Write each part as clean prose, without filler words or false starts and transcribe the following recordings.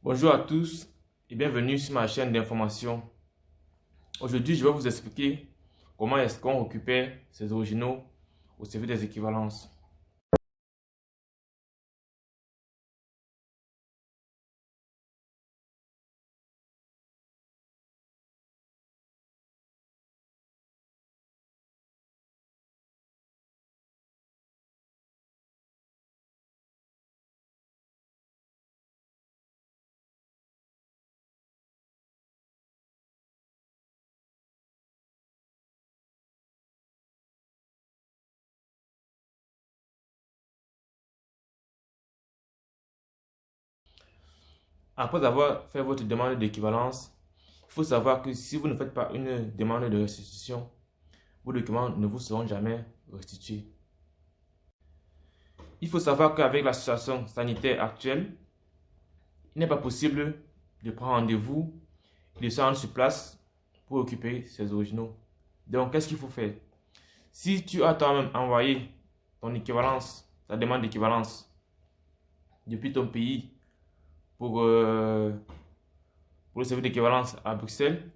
Bonjour à tous et bienvenue sur ma chaîne d'information. Aujourd'hui, je vais vous expliquer comment est-ce qu'on récupère ces originaux au service des équivalences. Après avoir fait votre demande d'équivalence, il faut savoir que si vous ne faites pas une demande de restitution, vos documents ne vous seront jamais restitués. Il faut savoir qu'avec la situation sanitaire actuelle, il n'est pas possible de prendre rendez-vous et de se rendre sur place pour récupérer ces originaux. Donc, qu'est-ce qu'il faut faire? Si tu as toi-même envoyé ton équivalence, ta demande d'équivalence depuis ton pays pour le service d'équivalence à Bruxelles,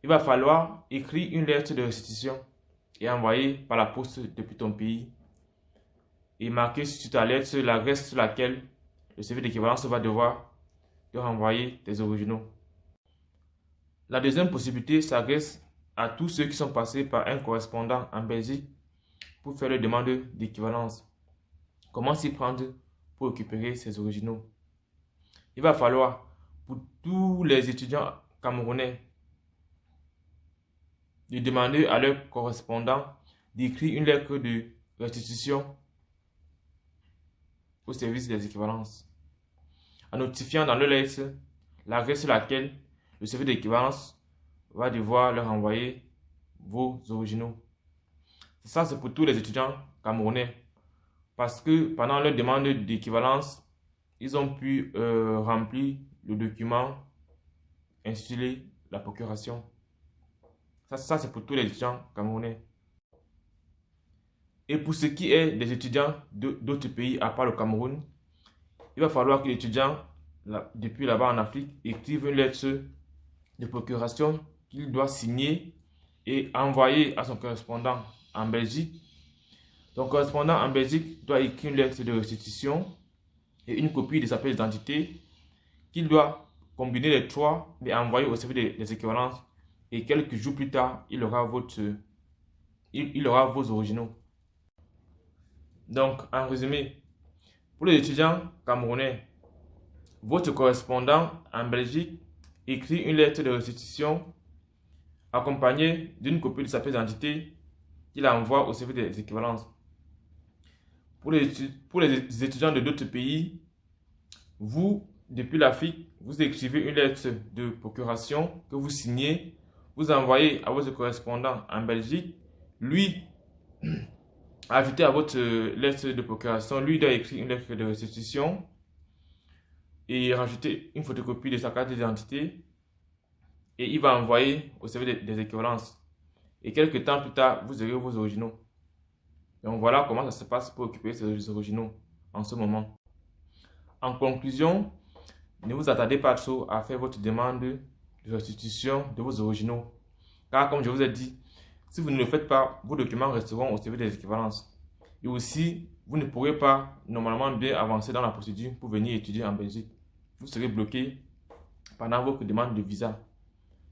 il va falloir écrire une lettre de restitution et envoyer par la poste depuis ton pays et marquer sur ta lettre l'adresse sur laquelle le service d'équivalence va devoir te renvoyer tes originaux. La deuxième possibilité s'adresse à tous ceux qui sont passés par un correspondant en Belgique pour faire leur demande d'équivalence. Comment s'y prendre pour récupérer ces originaux? Il va falloir, pour tous les étudiants camerounais, de demander à leur correspondant d'écrire une lettre de restitution au service des équivalences, en notifiant dans leur lettre l'adresse sur laquelle le service d'équivalence va devoir leur envoyer vos originaux. Ça, c'est pour tous les étudiants camerounais. Parce que pendant leur demande d'équivalence, ils ont pu remplir le document intitulé la procuration. Ça c'est pour tous les étudiants camerounais. Et pour ce qui est des étudiants d'autres pays à part le Cameroun, il va falloir que l'étudiant, depuis là-bas en Afrique, écrive une lettre de procuration qu'il doit signer et envoyer à son correspondant en Belgique. Son correspondant en Belgique doit écrire une lettre de restitution et une copie de sa pièce d'identité qu'il doit combiner les trois et envoyer au service des équivalences. Et quelques jours plus tard, il aura vos originaux. Donc, en résumé, pour les étudiants camerounais, votre correspondant en Belgique écrit une lettre de restitution accompagnée d'une copie de sa pièce d'identité qu'il envoie au service des équivalences. Pour les étudiants de d'autres pays, vous, depuis l'Afrique, vous écrivez une lettre de procuration que vous signez, vous envoyez à votre correspondant en Belgique, lui, ajouté à votre lettre de procuration, lui doit écrire une lettre de restitution et rajouter une photocopie de sa carte d'identité et il va envoyer au service des équivalences. Et quelques temps plus tard, vous aurez vos originaux. Donc voilà comment ça se passe pour récupérer ces originaux en ce moment. En conclusion, ne vous attardez pas trop à faire votre demande de restitution de vos originaux. Car comme je vous ai dit, si vous ne le faites pas, vos documents resteront au service des équivalences. Et aussi, vous ne pourrez pas normalement bien avancer dans la procédure pour venir étudier en Belgique. Vous serez bloqué pendant votre demande de visa.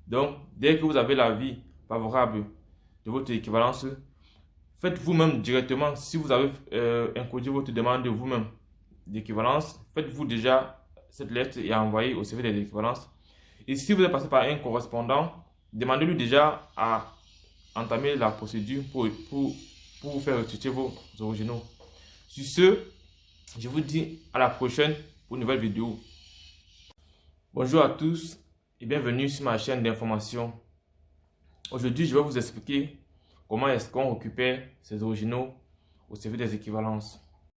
Donc, dès que vous avez l'avis favorable de votre équivalence, faites vous-même directement. Si vous avez introduit votre demande vous-même d'équivalence, faites-vous déjà cette lettre et envoyez au service des équivalences. Et si vous êtes passé par un correspondant, demandez-lui déjà à entamer la procédure pour vous faire restituer vos originaux. Sur ce, je vous dis à la prochaine pour une nouvelle vidéo. Bonjour à tous et bienvenue sur ma chaîne d'information. Aujourd'hui, je vais vous expliquer comment est-ce qu'on récupère ces originaux au service des équivalences.